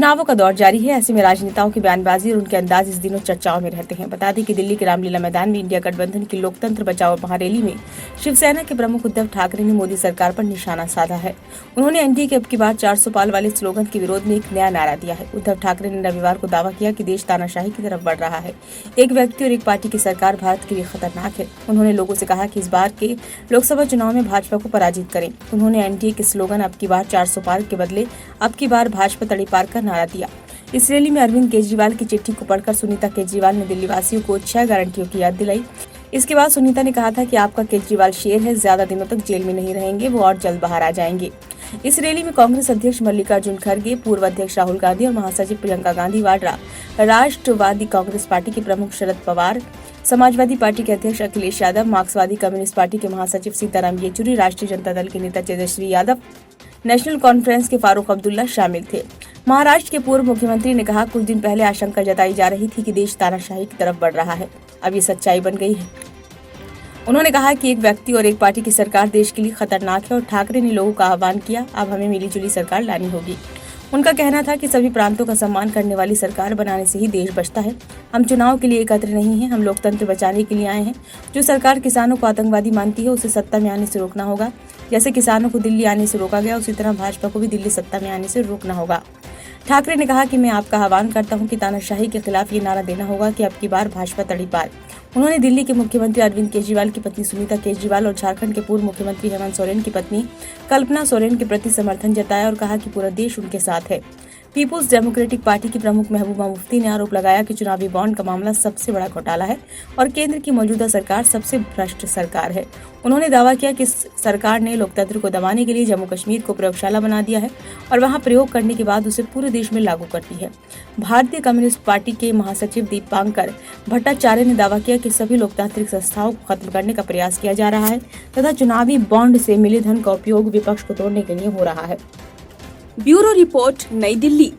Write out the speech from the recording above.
चुनावों का दौर जारी है। ऐसे में राजनेताओं की बयानबाजी और उनके अंदाज इस दिनों चर्चाओं में रहते हैं। बता दें कि दिल्ली के रामलीला मैदान में इंडिया गठबंधन की लोकतंत्र बचाओ महारैली में शिवसेना के प्रमुख उद्धव ठाकरे ने मोदी सरकार पर निशाना साधा है। उन्होंने एनडीए के अब की बार 400 पार वाले स्लोगन के विरोध में एक नया नारा दिया है। उद्धव ठाकरे ने रविवार को दावा किया कि देश तानाशाही की तरफ बढ़ रहा है। एक व्यक्ति और एक पार्टी की सरकार भारत के लिए खतरनाक है। उन्होंने लोगों से कहा कि इस बार के लोकसभा चुनाव में भाजपा को पराजित करें। उन्होंने एनडीए के स्लोगन अब की बार 400 पार के बदले अब की बार भाजपा तड़ी पार का नारा दिया। इस रैली में अरविंद केजरीवाल की चिट्ठी को पढ़कर सुनीता केजरीवाल ने दिल्ली वासियों को 6 गारंटियों की याद दिलाई। इसके बाद सुनीता ने कहा था कि आपका केजरीवाल शेर है, ज्यादा दिनों तक जेल में नहीं रहेंगे, वो और जल्द बाहर आ जाएंगे। इस रैली में कांग्रेस अध्यक्ष मल्लिकार्जुन खड़गे, पूर्व अध्यक्ष राहुल गांधी और महासचिव प्रियंका गांधी वाड्रा, राष्ट्रवादी कांग्रेस पार्टी के प्रमुख शरद पवार, समाजवादी पार्टी के अध्यक्ष अखिलेश यादव, मार्क्सवादी कम्युनिस्ट पार्टी के महासचिव सीताराम येचुरी, राष्ट्रीय जनता दल के नेता तेजस्वी यादव, नेशनल कॉन्फ्रेंस के फारूक अब्दुल्ला शामिल थे। महाराष्ट्र के पूर्व मुख्यमंत्री ने कहा, कुछ दिन पहले आशंका जताई जा रही थी कि देश तानाशाही की तरफ बढ़ रहा है, अब ये सच्चाई बन गई है। उन्होंने कहा कि एक व्यक्ति और एक पार्टी की सरकार देश के लिए खतरनाक है और ठाकरे ने लोगों का आह्वान किया, अब हमें मिलीजुली सरकार लानी होगी। उनका कहना था कि सभी प्रांतों का सम्मान करने वाली सरकार बनाने से ही देश बचता है। हम चुनाव के लिए एकत्र नहीं हैं, हम लोकतंत्र बचाने के लिए आए हैं। जो सरकार किसानों को आतंकवादी मानती है उसे सत्ता में आने से रोकना होगा। जैसे किसानों को दिल्ली आने से रोका गया, उसी तरह भाजपा को भी दिल्ली सत्ता में आने से रोकना होगा। ठाकरे ने कहा कि मैं आपका आह्वान करता हूं कि तानाशाही के खिलाफ ये नारा देना होगा कि अब की बार भाजपा तड़ी पार। उन्होंने दिल्ली के मुख्यमंत्री अरविंद केजरीवाल की पत्नी सुनीता केजरीवाल और झारखंड के पूर्व मुख्यमंत्री हेमंत सोरेन की पत्नी कल्पना सोरेन के प्रति समर्थन जताया और कहा कि पूरा देश उनके साथ है। पीपुल्स डेमोक्रेटिक पार्टी की प्रमुख महबूबा मुफ्ती ने आरोप लगाया कि चुनावी बॉन्ड का मामला सबसे बड़ा घोटाला है और केंद्र की मौजूदा सरकार सबसे भ्रष्ट सरकार है। उन्होंने दावा किया कि सरकार ने लोकतंत्र को दबाने के लिए जम्मू कश्मीर को प्रयोगशाला बना दिया है और वहां प्रयोग करने के बाद उसे पूरे देश में लागू करती है। भारतीय कम्युनिस्ट पार्टी के महासचिव दीपांकर भट्टाचार्य ने दावा किया कि सभी लोकतांत्रिक संस्थाओं को खत्म करने का प्रयास किया जा रहा है तथा चुनावी बॉन्ड से मिले धन का उपयोग विपक्ष को तोड़ने के लिए हो रहा है। ब्यूरो रिपोर्ट, नई दिल्ली।